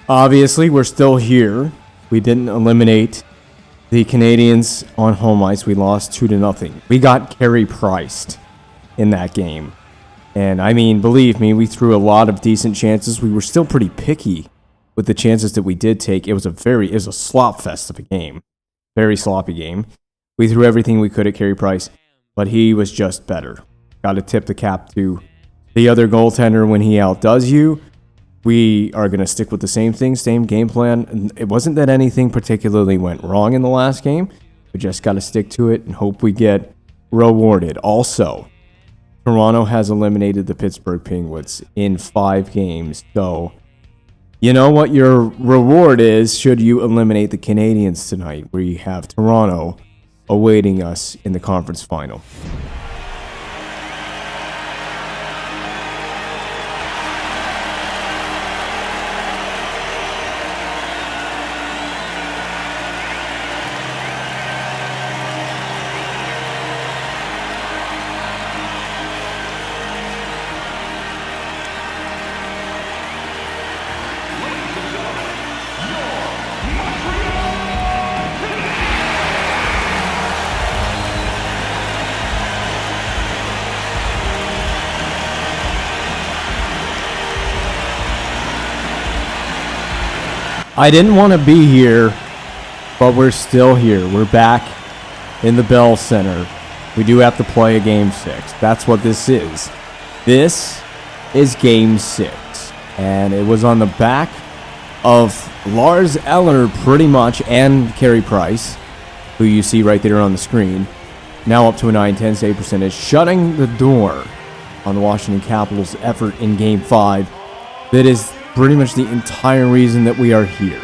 Obviously, we're still here. We didn't eliminate the Canadiens on home ice. We lost 2-0. We got Carey priced in that game. And I mean, believe me, we threw a lot of decent chances. We were still pretty picky with the chances that we did take. It was a slop fest of a game. Very sloppy game. We threw everything we could at Carey Price, but he was just better. Got to tip the cap to the other goaltender when he outdoes you. We are going to stick with the same thing, same game plan. It wasn't that anything particularly went wrong in the last game. We just got to stick to it and hope we get rewarded. Also, Toronto has eliminated the Pittsburgh Penguins in 5 games. So, you know what your reward is should you eliminate the Canadiens tonight. We have Toronto awaiting us in the conference final. I didn't want to be here, but we're still here. We're back in the Bell Center. We do have to play a Game 6. That's what this is. This is Game 6. And it was on the back of Lars Eller pretty much and Carey Price, who you see right there on the screen. Now up to a 9-10 save percentage, shutting the door on the Washington Capitals' effort in Game 5. That is pretty much the entire reason that we are here.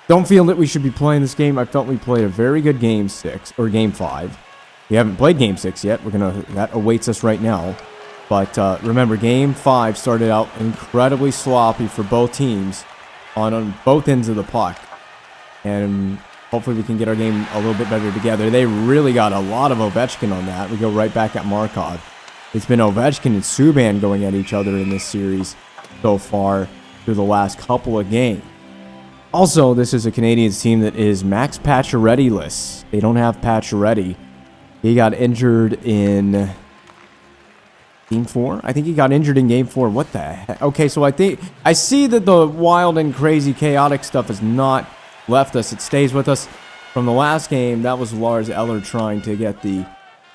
Don't feel that we should be playing this game. I felt we played a very good Game 6 or Game 5. We haven't played Game 6 yet. That awaits us right now. But remember, Game 5 started out incredibly sloppy for both teams on both ends of the puck, and hopefully we can get our game a little bit better together. They really got a lot of Ovechkin on that. We go right back at Markov. It's been Ovechkin and Subban going at each other in this series so far through the last couple of games. Also, this is a Canadiens team that is Max Pacioretty-less. They don't have Pacioretty. He got injured in Game 4? I think he got injured in Game 4. What the heck? Okay, so I see that the wild and crazy chaotic stuff has not left us. It stays with us from the last game. That was Lars Eller trying to get the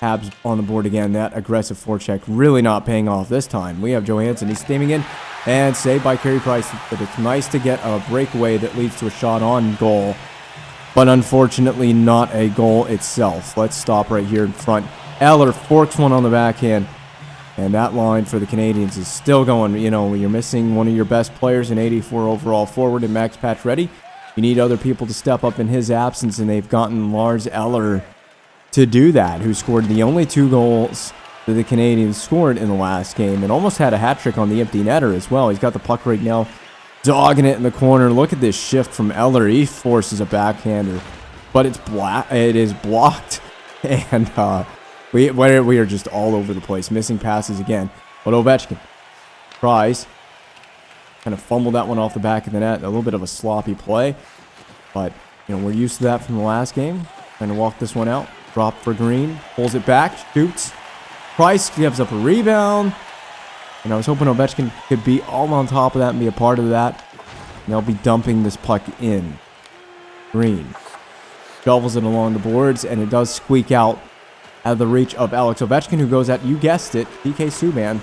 Habs on the board again. That aggressive forecheck really not paying off this time. We have Johansson. He's steaming in and saved by Carey Price. But it's nice to get a breakaway that leads to a shot on goal. But unfortunately not a goal itself. Let's stop right here in front. Eller forks one on the backhand. And that line for the Canadiens is still going. You know, you're missing one of your best players, an 84 overall forward in Max Pacioretty. You need other people to step up in his absence, and they've gotten Lars Eller to do that, who scored the only 2 goals that the Canadiens scored in the last game and almost had a hat trick on the empty netter as well. He's got the puck right now, dogging it in the corner. Look at this shift from Eller. He forces a backhander, but it is blocked, and we are just all over the place, missing passes again. But Ovechkin tries, kind of fumbled that one off the back of the net. A little bit of a sloppy play, but you know we're used to that from the last game. Trying to walk this one out. Drop for Green. Pulls it back. Shoots. Price gives up a rebound. And I was hoping Ovechkin could be all on top of that and be a part of that. And they'll be dumping this puck in. Green shovels it along the boards, and it does squeak out of the reach of Alex Ovechkin, who goes at, you guessed it, PK Subban.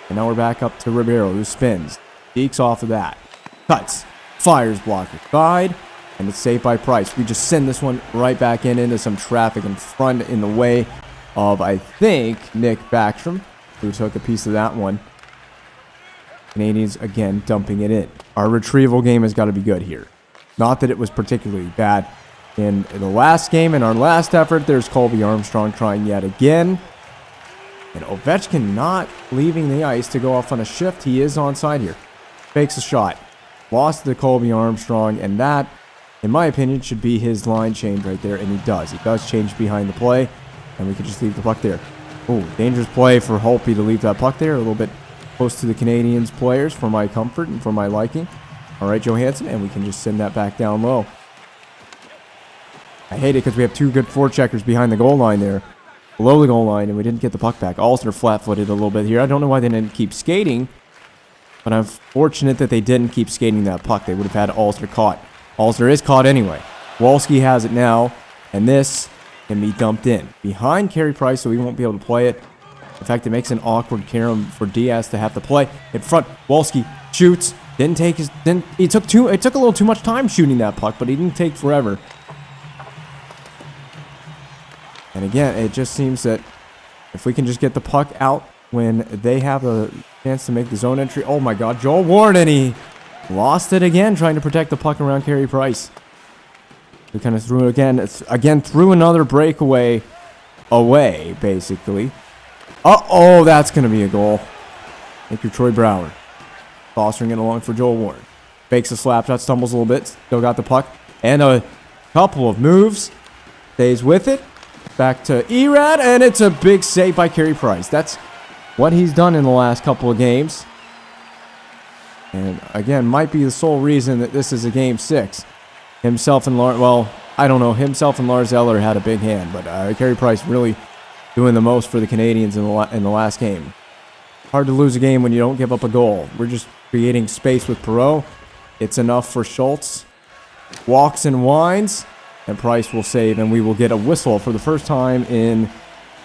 And now we're back up to Ribeiro, who spins. Deeks off of that. Cuts. Fires blocker side. And it's saved by Price. We just send this one right back into some traffic in front in the way of, I think, Nick Backstrom, who took a piece of that one. Canadiens, again, dumping it in. Our retrieval game has got to be good here. Not that it was particularly bad in the last game. In our last effort, there's Colby Armstrong trying yet again. And Ovechkin not leaving the ice to go off on a shift. He is onside here. Fakes a shot. Lost to Colby Armstrong, and that, in my opinion, should be his line change right there, and he does. He does change behind the play, and we can just leave the puck there. Oh, dangerous play for Holtby to leave that puck there. A little bit close to the Canadiens players for my comfort and for my liking. All right, Johansson, and we can just send that back down low. I hate it because we have two good forecheckers behind the goal line there, below the goal line, and we didn't get the puck back. Ulster flat-footed a little bit here. I don't know why they didn't keep skating, but I'm fortunate that they didn't keep skating that puck. They would have had Ulster caught. Ulster is caught anyway. Wolski has it now, and this can be dumped in behind Carey Price, so he won't be able to play it. In fact, it makes an awkward carom for Diaz to have to play in front. Wolski shoots. Didn't take his. It took a little too much time shooting that puck, but he didn't take forever. And again, it just seems that if we can just get the puck out when they have a chance to make the zone entry. Oh my God, Joel Ward, and he lost it again trying to protect the puck around Carey Price. We kind of threw it again. Threw another breakaway away, basically. Uh-oh, that's going to be a goal. Thank you, Troy Brower. Fostering it along for Joel Ward. Fakes a slap shot, stumbles a little bit. Still got the puck. And a couple of moves. Stays with it. Back to Erad, and it's a big save by Carey Price. That's what he's done in the last couple of games. And again, might be the sole reason that this is a game 6. Himself and himself and Lars Eller had a big hand, but Carey Price really doing the most for the Canadiens in the last game. Hard to lose a game when you don't give up a goal. We're just creating space with Perreault. It's enough for Schultz. Walks and winds, and Price will save, and we will get a whistle for the first time in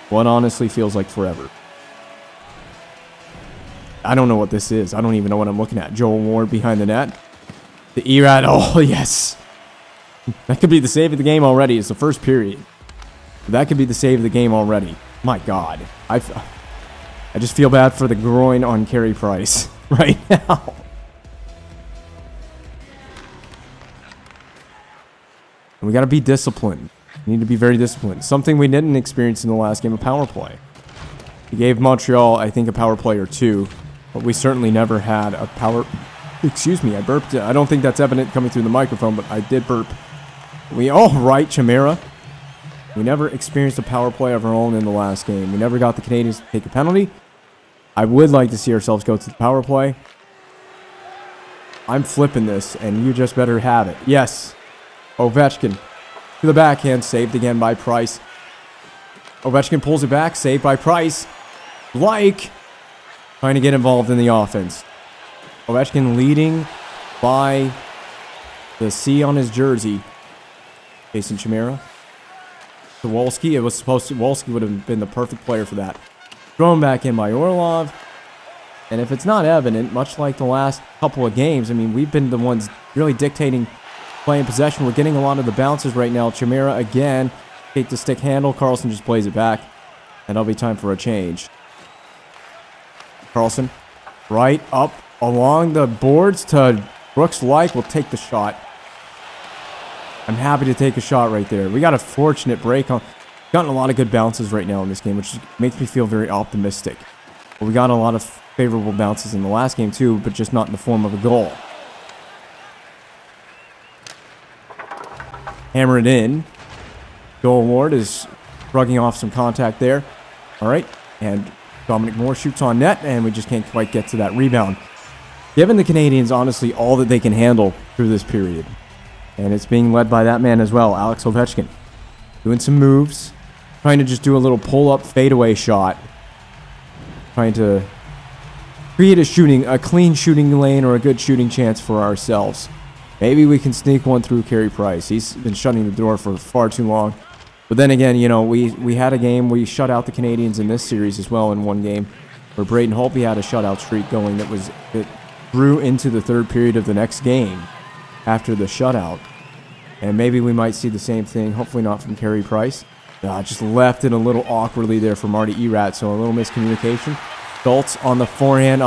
what honestly feels like forever. I don't know what this is. I don't even know what I'm looking at. Joel Ward behind the net. The Erad. Oh, yes. That could be the save of the game already. It's the first period. That could be the save of the game already. My God. I just feel bad for the groin on Carey Price right now. And we got to be disciplined. We need to be very disciplined. Something we didn't experience in the last game, a power play. We gave Montreal, I think, a power play or two, but we certainly never had a power... Excuse me, I burped. I don't think that's evident coming through the microphone, but I did burp. Right, Chimera. We never experienced a power play of our own in the last game. We never got the Canadiens to take a penalty. I would like to see ourselves go to the power play. I'm flipping this, and you just better have it. Yes. Ovechkin to the backhand, saved again by Price. Ovechkin pulls it back, saved by Price. Trying to get involved in the offense. Ovechkin leading by the C on his jersey. Jason Chimera. To Wolski. Wolski would have been the perfect player for that. Thrown back in by Orlov. And if it's not evident, much like the last couple of games, I mean, we've been the ones really dictating playing possession. We're getting a lot of the bounces right now. Chimera again. Take the stick handle. Carlson just plays it back. And it'll be time for a change. Carlson right up along the boards to Brooks Laich will take the shot. I'm happy to take a shot right there. We got a fortunate break on. Gotten a lot of good bounces right now in this game, which makes me feel very optimistic. But we got a lot of favorable bounces in the last game too, but just not in the form of a goal. Hammer it in. Joel Ward is shrugging off some contact there. All right, and Dominic Moore shoots on net, and we just can't quite get to that rebound. Giving the Canadiens, honestly, all that they can handle through this period. And it's being led by that man as well, Alex Ovechkin. Doing some moves. Trying to just do a little pull-up fadeaway shot. Trying to create a clean shooting lane or a good shooting chance for ourselves. Maybe we can sneak one through Carey Price. He's been shutting the door for far too long. But then again, you know, we had a game. We shut out the Canadiens in this series as well in one game. Where Braden Holtby had a shutout streak going that grew into the third period of the next game after the shutout. And maybe we might see the same thing. Hopefully not from Carey Price. Just left it a little awkwardly there for Marty Erat. So a little miscommunication. Schultz on the forehand.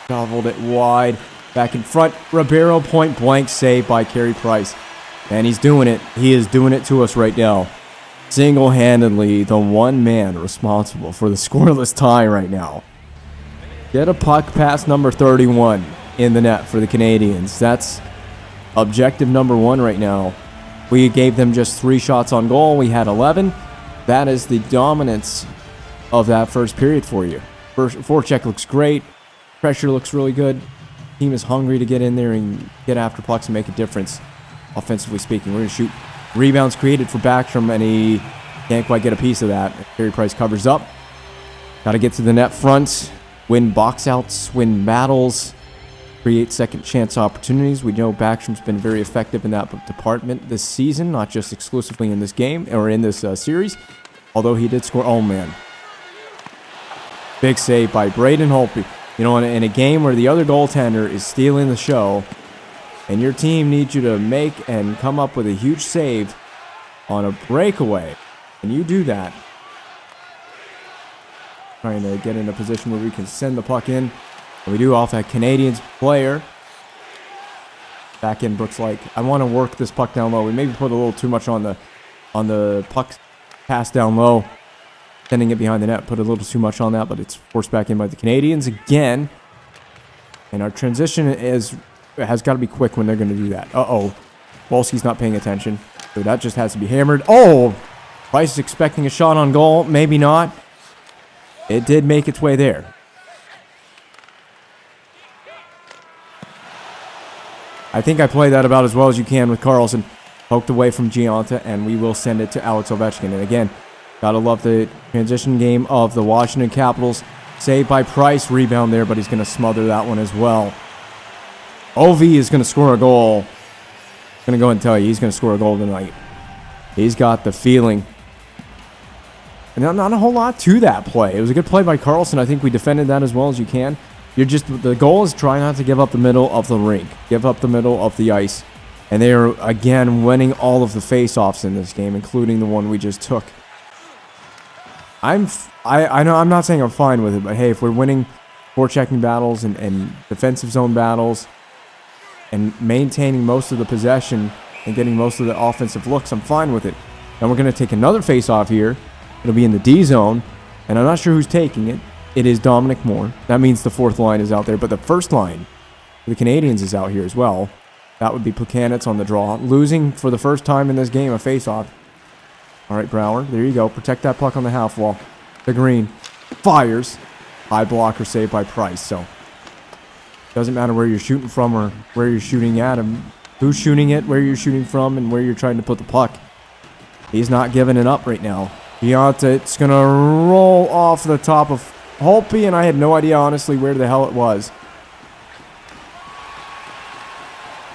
Shoveled it wide. Back in front. Ribeiro point blank save by Carey Price. And he's doing it. He is doing it to us right now. Single-handedly, the one man responsible for the scoreless tie right now. Get a puck past number 31 in the net for the Canadiens. That's objective number 1 right now. We gave them just 3 shots on goal. We had 11. That is the dominance of that first period for you. Forecheck looks great. Pressure looks really good. Team is hungry to get in there and get after pucks and make a difference, offensively speaking. We're going to shoot rebounds created for Backstrom, and he can't quite get a piece of that. Carey Price covers up. Got to get to the net front, win box outs, win battles, create second chance opportunities. We know Backstrom's been very effective in that department this season, not just exclusively in this game or in this series, although he did score. Oh, man. Big save by Braden Holtby. You know, in a game where the other goaltender is stealing the show and your team needs you to make and come up with a huge save on a breakaway, and you do that, trying to get in a position where we can send the puck in. And we do off that Canadiens player. Back in, Brooks like, I want to work this puck down low. We maybe put a little too much on the puck pass down low, sending it behind the net. Put a little too much on that, but it's forced back in by the Canadiens again. And our transition has got to be quick when they're going to do that. Uh-oh. Wolski's not paying attention. So that just has to be hammered. Oh! Price is expecting a shot on goal. Maybe not. It did make its way there. I think I played that about as well as you can with Carlson. Poked away from Gianta, and we will send it to Alex Ovechkin. And again, gotta love the transition game of the Washington Capitals. Saved by Price. Rebound there, but he's going to smother that one as well. OV is going to score a goal. I'm going to go and tell you, he's going to score a goal tonight. He's got the feeling. And not a whole lot to that play. It was a good play by Carlson. I think we defended that as well as you can. The goal is try not to give up the middle of the rink. Give up the middle of the ice. And they are, again, winning all of the face-offs in this game, including the one we just took. I know I'm not saying I'm fine with it, but hey, if we're winning forechecking battles and defensive zone battles and maintaining most of the possession and getting most of the offensive looks, I'm fine with it. Now we're going to take another face-off here. It'll be in the D zone, and I'm not sure who's taking it. It is Dominic Moore. That means the fourth line is out there, but the first line for the Canadiens is out here as well. That would be Plekanec on the draw. Losing for the first time in this game a face-off. All right, Brouwer, there you go. Protect that puck on the half wall. The green fires. High blocker saved by Price. So doesn't matter where you're shooting from or where you're shooting at him. Who's shooting it, where you're shooting from, and where you're trying to put the puck. He's not giving it up right now. Gianta, it's going to roll off the top of Holtby, and I had no idea, honestly, where the hell it was.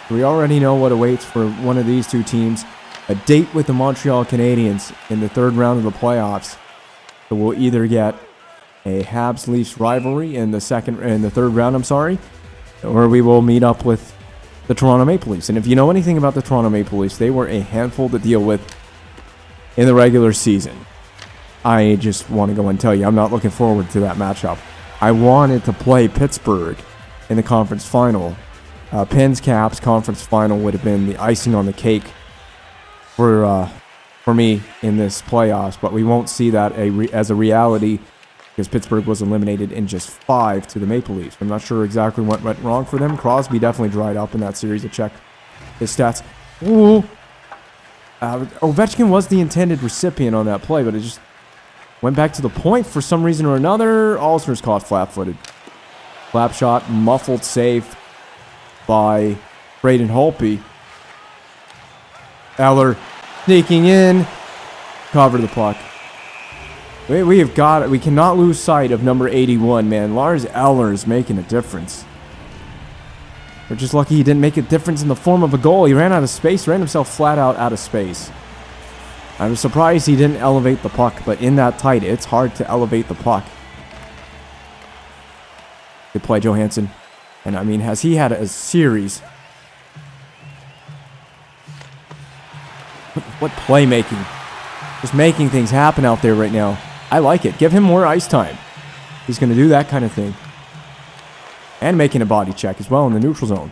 We already know what awaits for one of these two teams. A date with the Montreal Canadiens in the third round of the playoffs. So we'll either get a Habs-Leafs rivalry in the third round, or we will meet up with the Toronto Maple Leafs. And if you know anything about the Toronto Maple Leafs, they were a handful to deal with in the regular season. I just want to go and tell you, I'm not looking forward to that matchup. I wanted to play Pittsburgh in the conference final. Pens Caps conference final would have been the icing on the cake for me in this playoffs, but we won't see that as a reality because Pittsburgh was eliminated in just 5 to the Maple Leafs. I'm not sure exactly what went wrong for them. Crosby definitely dried up in that series. To check his stats. Ooh. Ovechkin was the intended recipient on that play, but it just went back to the point for some reason or another. Alsner's caught flat-footed. Flap shot, muffled save by Braden Holtby. Eller sneaking in. Cover the puck. We have got it. We cannot lose sight of number 81, man. Lars Eller is making a difference. We're just lucky he didn't make a difference in the form of a goal. He ran out of space, ran himself flat out of space. I'm surprised he didn't elevate the puck, but in that tight, it's hard to elevate the puck. Good play, Johansson. And I mean, has he had a series? What playmaking. Just making things happen out there right now. I like it. Give him more ice time. He's going to do that kind of thing. And making a body check as well in the neutral zone.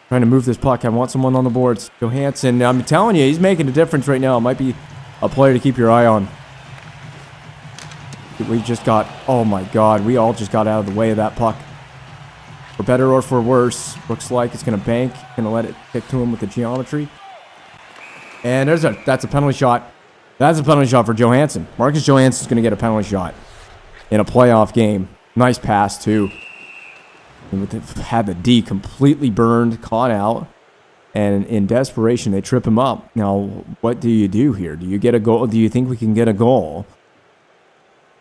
Trying to move this puck. I want someone on the boards. Johansson, I'm telling you, he's making a difference right now. It might be a player to keep your eye on. We just got, oh my God, we all just got out of the way of that puck. For better or for worse, looks like it's going to bank. Going to let it kick to him with the geometry. And that's a penalty shot. That's a penalty shot for Johansson. Marcus Johansson's going to get a penalty shot in a playoff game. Nice pass, too. Had the D completely burned, caught out. And in desperation, they trip him up. Now, what do you do here? Do you get a goal? Do you think we can get a goal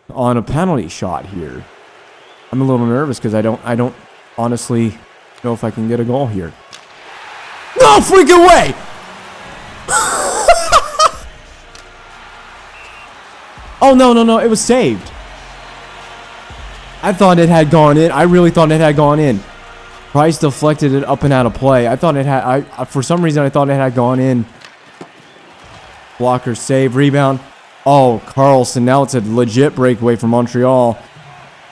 on a penalty shot here? I'm a little nervous because I don't honestly know if I can get a goal here. No freaking way! Oh, no. It was saved. I thought it had gone in. I really thought it had gone in. Price deflected it up and out of play. I thought it had... for some reason, I thought it had gone in. Blocker save. Rebound. Oh, Carlson. Now it's a legit breakaway for Montreal.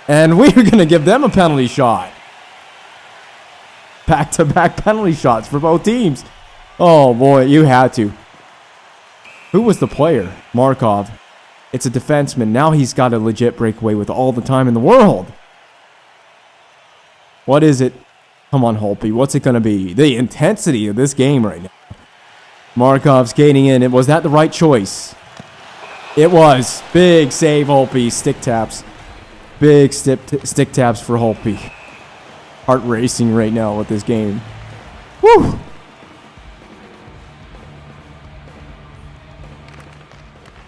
And we're going to give them a penalty shot. Back-to-back penalty shots for both teams. Oh, boy. You had to. Who was the player? Markov. It's a defenseman. Now he's got a legit breakaway with all the time in the world. What is it? Come on, Holtby. What's it going to be? The intensity of this game right now. Markov skating in. Was that the right choice? It was. Big save, Holtby. Stick taps. Big stick taps for Holtby. Heart racing right now with this game. Woo!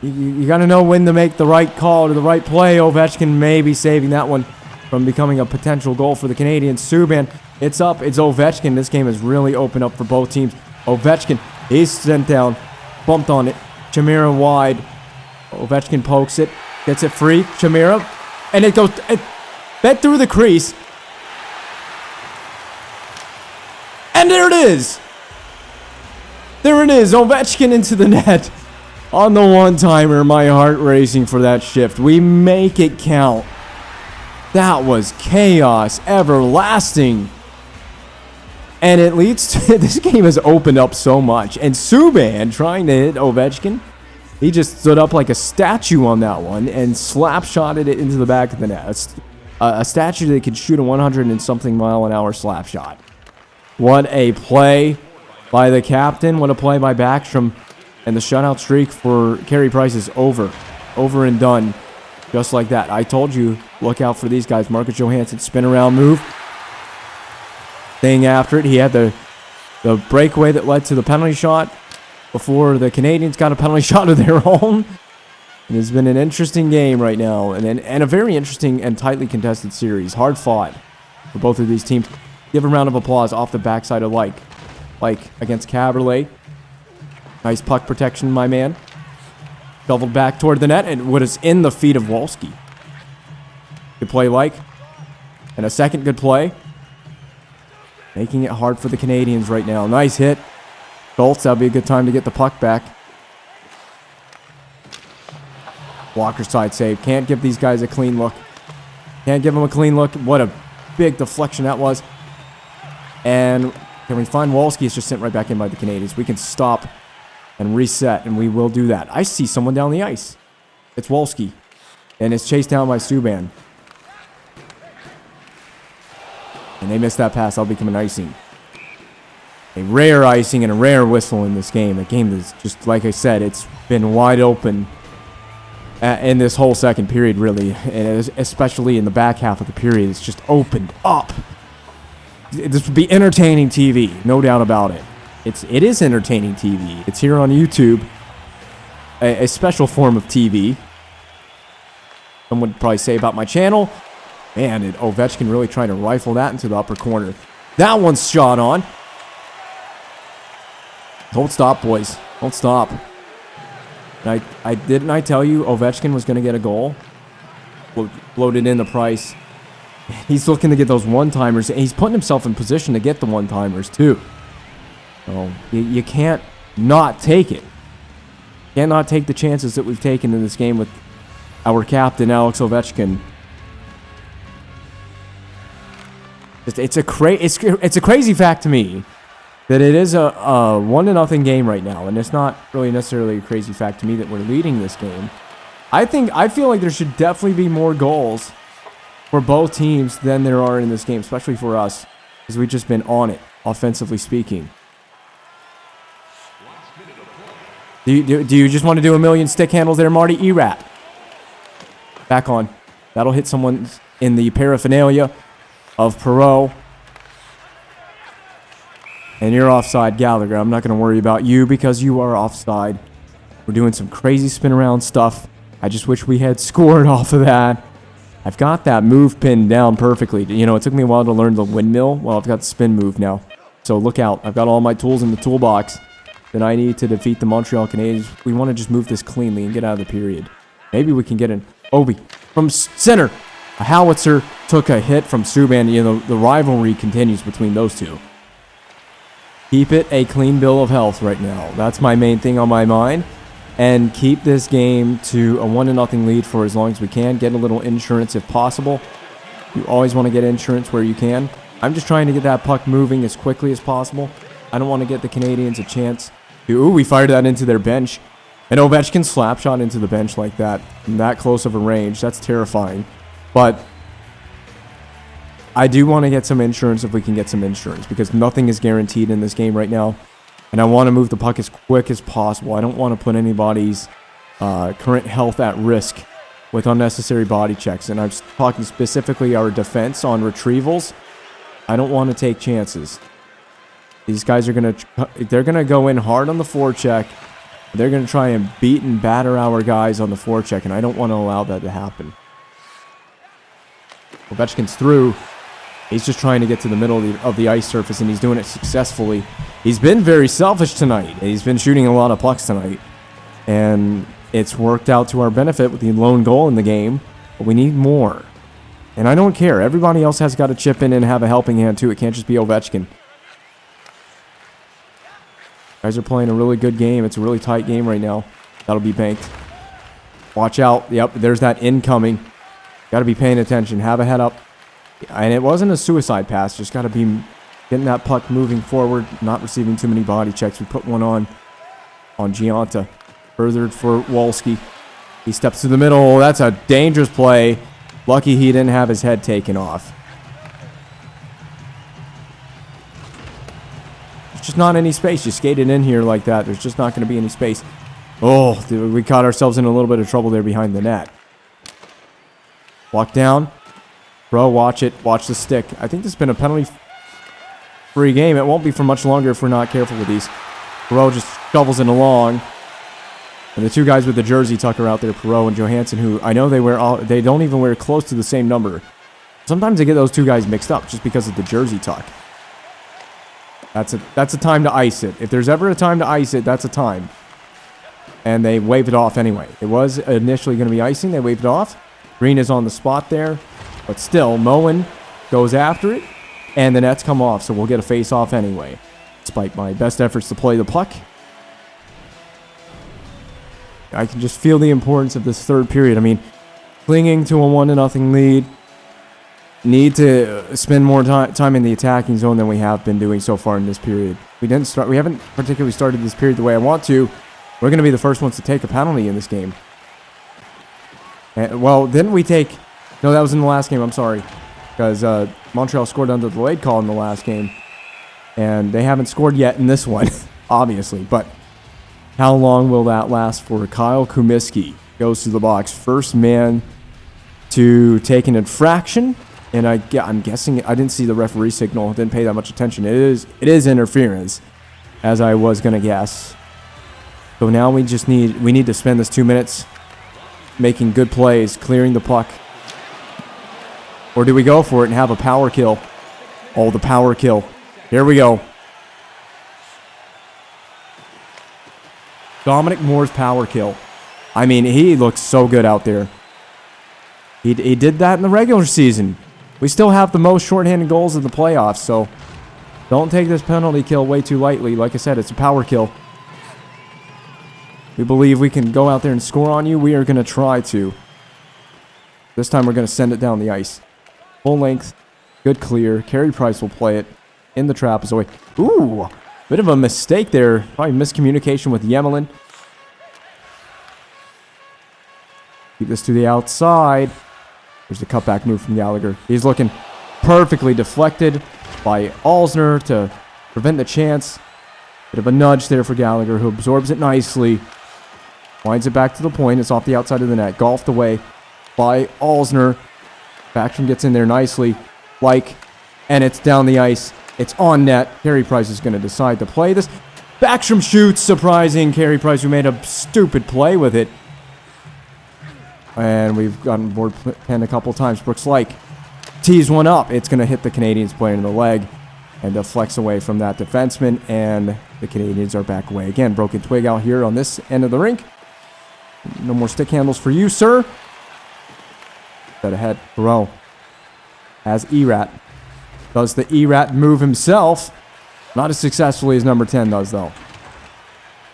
You got to know when to make the right call to the right play. Ovechkin may be saving that one from becoming a potential goal for the Canadiens. Subban, it's up. It's Ovechkin. This game has really opened up for both teams. Ovechkin, he's sent down. Bumped on it. Chimera wide. Ovechkin pokes it. Gets it free. Chimera. And it goes... bent through the crease. And there it is. There it is. Ovechkin into the net. On the one-timer, my heart racing for that shift. We make it count. That was chaos, everlasting. And it leads to... this game has opened up so much. And Subban trying to hit Ovechkin. He just stood up like a statue on that one and slap-shotted it into the back of the net. A statue that could shoot a 100 and something mile-an-hour slap shot. What a play by the captain. What a play by Backstrom. And the shutout streak for Carey Price is over. Over and done. Just like that. I told you, look out for these guys. Marcus Johansson, spin around move. Staying after it. He had the breakaway that led to the penalty shot before the Canadiens got a penalty shot of their own. It has been an interesting game right now. And a very interesting and tightly contested series. Hard fought for both of these teams. Give a round of applause off the backside of Like against Caberlet. Nice puck protection, my man. Shoveled back toward the net, and what is in the feet of Wolski. Good play, Like. And a second good play. Making it hard for the Canadiens right now. Nice hit. Schultz, that'll be a good time to get the puck back. Blocker side save. Can't give these guys a clean look. Can't give them a clean look. What a big deflection that was. And can we find Wolski? It's just sent right back in by the Canadiens. We can stop and reset, and we will do that. I see someone down the ice. It's Wolski. And it's chased down by Subban. And they missed that pass. That'll become an icing. A rare icing and a rare whistle in this game. The game is just, like I said, it's been wide open in this whole second period, really. And especially in the back half of the period. It's just opened up. This would be entertaining TV. No doubt about it. It is entertaining TV. It's here on YouTube. A special form of TV. Some would probably say about my channel. Man, Ovechkin really trying to rifle that into the upper corner. That one's shot on. Don't stop, boys. Don't stop. Didn't I tell you Ovechkin was going to get a goal? Loaded in the Price. He's looking to get those one-timers. And he's putting himself in position to get the one-timers, too. So, you can't not take it. Cannot take the chances that we've taken in this game with our captain, Alex Ovechkin. It's a crazy fact to me that it is a 1-0 game right now, and it's not really necessarily a crazy fact to me that we're leading this game. I feel like there should definitely be more goals for both teams than there are in this game, especially for us, because we've just been on it, offensively speaking. Do you just want to do a million stick handles there, Marty? E-Rat. Back on. That'll hit someone. in the paraphernalia of Perreault. And you're offside, Gallagher. I'm not going to worry about you because you are offside. We're doing some crazy spin around stuff. I just wish we had scored off of that. I've got that move pinned down perfectly. You know, it took me a while to learn the windmill. Well, I've got the spin move now. So look out. I've got all my tools in the toolbox that I need to defeat the Montreal Canadiens. We want to just move this cleanly and get out of the period. Maybe we can get an Obi from center. A howitzer took a hit from Subban. You know, the rivalry continues between those two. Keep it a clean bill of health right now. That's my main thing on my mind. And keep this game to a 1-0 lead for as long as we can. Get a little insurance if possible. You always want to get insurance where you can. I'm just trying to get that puck moving as quickly as possible. I don't want to get the Canadiens a chance. Ooh, we fired that into their bench. And Ovechkin slap shot into the bench like that. From that close of a range. That's terrifying. But I do want to get some insurance if we can get some insurance. Because nothing is guaranteed in this game right now. And I want to move the puck as quick as possible. I don't want to put anybody's current health at risk with unnecessary body checks. And I'm talking specifically our defense on retrievals. I don't want to take chances. These guys are they're going to go in hard on the forecheck. They're going to try and beat and batter our guys on the forecheck. And I don't want to allow that to happen. Ovechkin's through. He's just trying to get to the middle of the ice surface, and he's doing it successfully. He's been very selfish tonight. He's been shooting a lot of pucks tonight, and it's worked out to our benefit with the lone goal in the game, but we need more. And I don't care. Everybody else has got to chip in and have a helping hand, too. It can't just be Ovechkin. Guys are playing a really good game. It's a really tight game right now. That'll be banked. Watch out. Yep, there's that incoming. Got to be paying attention. Have a head up. And it wasn't a suicide pass. Just got to be getting that puck moving forward, not receiving too many body checks. We put one on Gianta. Furthered for Wolski. He steps to the middle. That's a dangerous play. Lucky he didn't have his head taken off. There's just not any space. You skated in here like that. There's just not going to be any space. Oh, we caught ourselves in a little bit of trouble there behind the net. Walk down. Bro, watch it. Watch the stick. I think this has been a penalty-free game. It won't be for much longer if we're not careful with these. Perreault just shovels it along. And the two guys with the jersey tuck are out there, Perreault and Johansson, who I know they don't even wear close to the same number. Sometimes I get those two guys mixed up just because of the jersey tuck. That's a time to ice it. If there's ever a time to ice it, that's a time. And they waved it off anyway. It was initially going to be icing. They waved it off. Green is on the spot there. But still, Moen goes after it, and the nets come off, so we'll get a face-off anyway. Despite my best efforts to play the puck, I can just feel the importance of this third period. I mean, clinging to a 1-0 lead, need to spend more time in the attacking zone than we have been doing so far in this period. We haven't particularly started this period the way I want to. We're going to be the first ones to take a penalty in this game. Well, didn't we take... No, that was in the last game. I'm sorry. Because Montreal scored under the delayed call in the last game. And they haven't scored yet in this one, obviously. But how long will that last for? Kyle Kumiski goes to the box. First man to take an infraction. And I'm guessing... I didn't see the referee signal. Didn't pay that much attention. It is interference, as I was going to guess. So now we need to spend this 2 minutes making good plays, clearing the puck. Or do we go for it and have a power kill? Oh, the power kill. Here we go. Dominic Moore's power kill. I mean, he looks so good out there. He did that in the regular season. We still have the most shorthanded goals in the playoffs, so don't take this penalty kill way too lightly. Like I said, it's a power kill. We believe we can go out there and score on you. We are going to try to. This time we're going to send it down the ice. Full length. Good clear. Carey Price will play it in the trapezoid. Ooh! Bit of a mistake there. Probably miscommunication with Yemelin. Keep this to the outside. There's the cutback move from Gallagher. He's looking perfectly deflected by Alzner to prevent the chance. Bit of a nudge there for Gallagher, who absorbs it nicely. Winds it back to the point. It's off the outside of the net. Golfed away by Alzner. Backstrom gets in there nicely. And it's down the ice. It's on net. Carey Price is going to decide to play this. Backstrom shoots. Surprising. Carey Price, who made a stupid play with it. And we've gotten board pinned a couple times. Brooks tees one up. It's going to hit the Canadiens player in the leg and deflects away from that defenseman. And the Canadiens are back away again. Broken twig out here on this end of the rink. No more stick handles for you, sir. Set ahead. Perreault has Erat. Does the Erat move himself? Not as successfully as number 10 does, though.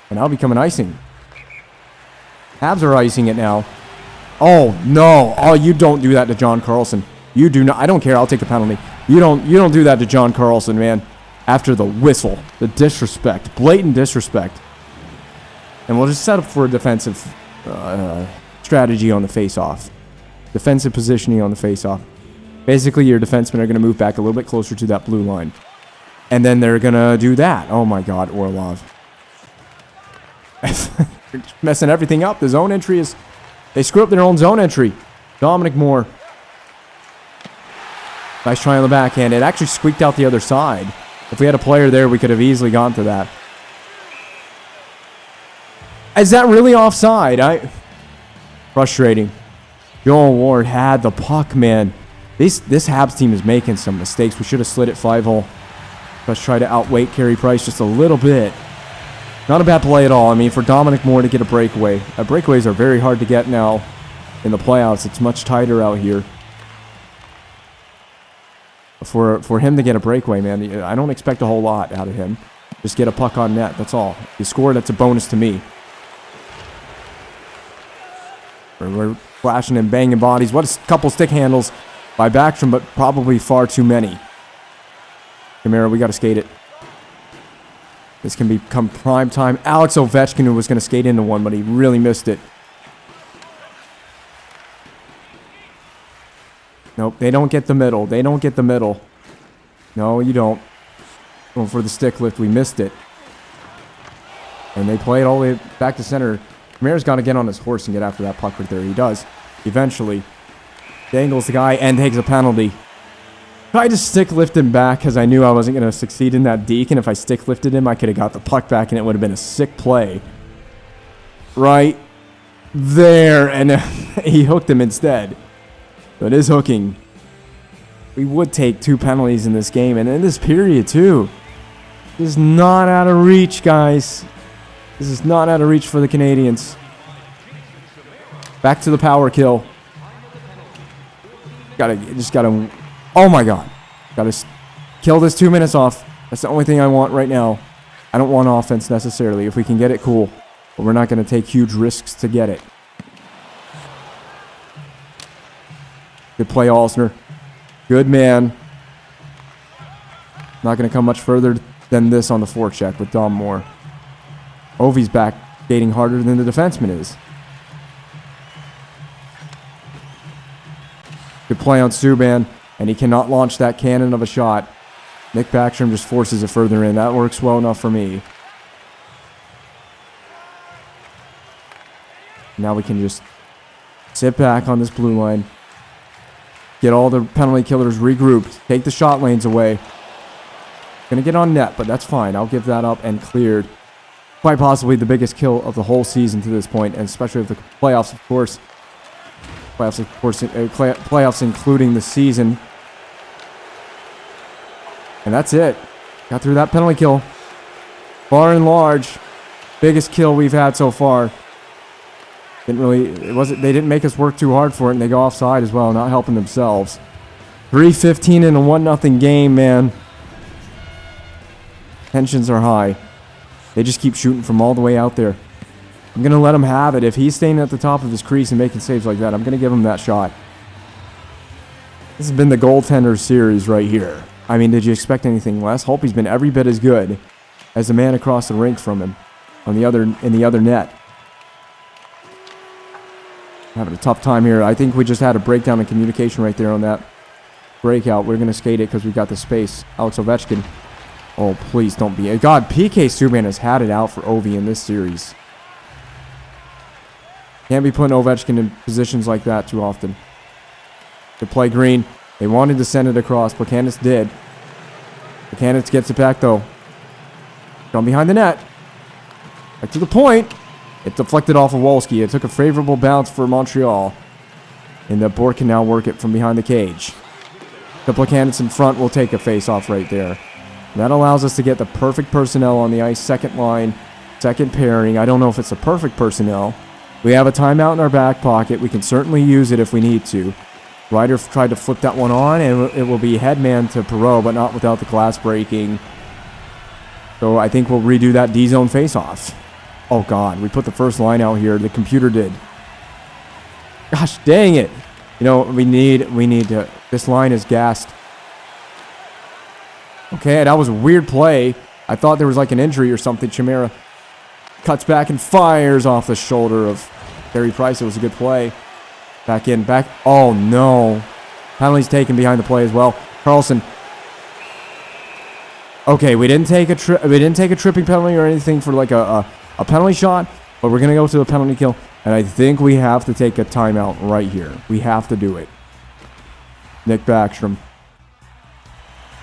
And now becoming icing. Habs are icing it now. Oh, no. Oh, you don't do that to John Carlson. You do not. I don't care. I'll take the penalty. You don't do that to John Carlson, man. After the whistle. The disrespect. Blatant disrespect. And we'll just set up for a defensive strategy on the face-off. Defensive positioning on the face-off. Basically, your defensemen are going to move back a little bit closer to that blue line. And then they're going to do that. Oh, my God, Orlov. Messing everything up. The zone entry is... They screw up their own zone entry. Dominic Moore. Nice try on the backhand. It actually squeaked out the other side. If we had a player there, we could have easily gone to that. Is that really offside? Frustrating. Joel Ward had the puck, man. This Habs team is making some mistakes. We should have slid it 5-hole. Let's try to outweight Carey Price just a little bit. Not a bad play at all. I mean, for Dominic Moore to get a breakaway. Breakaways are very hard to get now in the playoffs. It's much tighter out here. For him to get a breakaway, man, I don't expect a whole lot out of him. Just get a puck on net. That's all. If you score, that's a bonus to me. We're flashing and banging bodies. What a couple stick handles by Backstrom, but probably far too many. Kamara, we got to skate it. This can become prime time. Alex Ovechkin, who was going to skate into one, but he really missed it. Nope, they don't get the middle. They don't get the middle. No, you don't. Going for the stick lift. We missed it. And they play it all the way back to center. Kamara's got to get on his horse and get after that puck right there. He does. Eventually. Dangles the guy and takes a penalty. Tried to stick lift him back because I knew I wasn't going to succeed in that deke. And if I stick lifted him, I could have got the puck back and it would have been a sick play. Right there. And he hooked him instead. So it is hooking. We would take 2 penalties in this game. And in this period, too. This is not out of reach, guys. This is not out of reach for the Canadiens. Back to the power kill. Just gotta... Oh my God. Gotta kill this 2 minutes off. That's the only thing I want right now. I don't want offense necessarily. If we can get it, cool. But we're not going to take huge risks to get it. Good play, Alsner. Good man. Not going to come much further than this on the forecheck with Dom Moore. Ovi's back skating harder than the defenseman is. Good play on Subban. And he cannot launch that cannon of a shot. Nick Backstrom just forces it further in. That works well enough for me. Now we can just sit back on this blue line. Get all the penalty killers regrouped. Take the shot lanes away. Gonna get on net, but that's fine. I'll give that up and cleared. Quite possibly the biggest kill of the whole season to this point, and especially of the playoffs, of course. Playoffs including the season. And that's it. Got through that penalty kill. Far and large, biggest kill we've had so far. They didn't make us work too hard for it, and they go offside as well, not helping themselves. 3:15 in a 1-0 game, man. Tensions are high. They just keep shooting from all the way out there. I'm going to let him have it. If he's staying at the top of his crease and making saves like that, I'm going to give him that shot. This has been the goaltender series right here. I mean, did you expect anything less? Holtby's been every bit as good as the man across the rink from him in the other net. Having a tough time here. I think we just had a breakdown in communication right there on that breakout. We're going to skate it because we've got the space. Alex Ovechkin. Oh, please don't be. God, PK Subban has had it out for Ovi in this series. Can't be putting Ovechkin in positions like that too often. Good play, Green. They wanted to send it across. Plekanec did. Plekanec gets it back, though. From behind the net. Back to the point. It deflected off of Wolski. It took a favorable bounce for Montreal. And the Bourque can now work it from behind the cage. The Plekanec in front will take a face-off right there. And that allows us to get the perfect personnel on the ice. Second line, second pairing. I don't know if it's the perfect personnel. We have a timeout in our back pocket. We can certainly use it if we need to. Ryder tried to flip that one on, and it will be headman to Perreault, but not without the glass breaking. So I think we'll redo that D-zone face-off. Oh, God. We put the first line out here. The computer did. Gosh, dang it. You know, we need to... This line is gassed. Okay, that was a weird play. I thought there was like an injury or something. Chimera cuts back and fires off the shoulder of Barry Price. It was a good play. Back in, back. Oh, no. Penalties taken behind the play as well. Carlson. Okay, we didn't take a tripping penalty or anything for like a penalty shot, but we're going to go to a penalty kill, and I think we have to take a timeout right here. We have to do it. Nick Backstrom.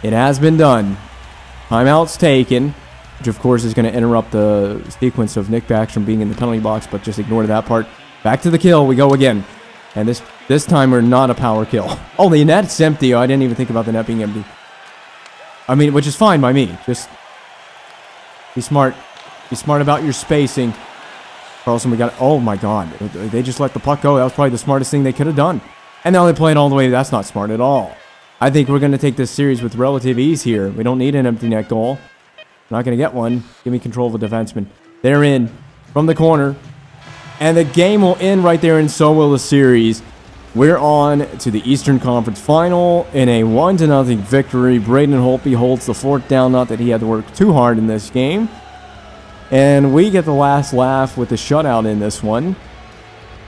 It has been done. Timeout's taken, which of course is going to interrupt the sequence of Nick Backstrom being in the penalty box, but just ignore that part. Back to the kill. We go again. And this time we're not a power kill. Oh, the net's empty. Oh, I didn't even think about the net being empty. I mean, which is fine by me. Just be smart. Be smart about your spacing. Carlson, we got... Oh, my God. They just let the puck go. That was probably the smartest thing they could have done. And now they play it all the way. That's not smart at all. I think we're going to take this series with relative ease here. We don't need an empty net goal. Not going to get one. Give me control of the defenseman. They're in from the corner. And the game will end right there, and so will the series. We're on to the Eastern Conference Final in a 1-0 victory. Braden Holtby holds the fourth down. Not that he had to work too hard in this game. And we get the last laugh with the shutout in this one.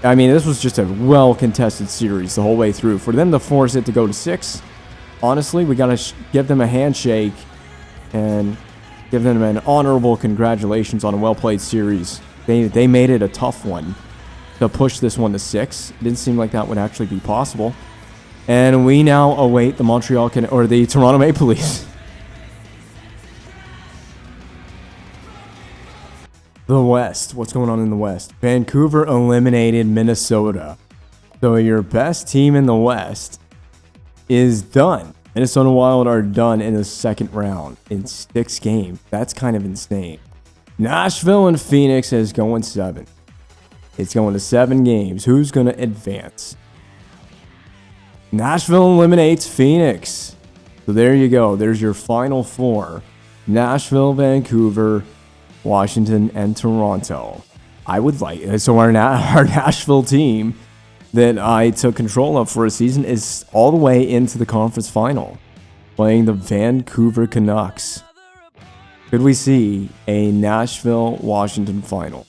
I mean, this was just a well-contested series the whole way through. For them to force it to go to 6, honestly, we got to give them a handshake and give them an honorable congratulations on a well-played series. They made it a tough one to push this one to 6. It didn't seem like that would actually be possible. And we now await the the Toronto Maple Leafs. The West. What's going on in the West? Vancouver eliminated Minnesota. So your best team in the West is done. Minnesota Wild are done in the second round in 6 games. That's kind of insane. Nashville and Phoenix is going 7. It's going to 7 games. Who's going to advance? Nashville eliminates Phoenix. So there you go. There's your final 4. Nashville, Vancouver, Washington, and Toronto. I would like... So our Nashville team that I took control of for a season is all the way into the conference final, playing the Vancouver Canucks. Could we see a Nashville-Washington final?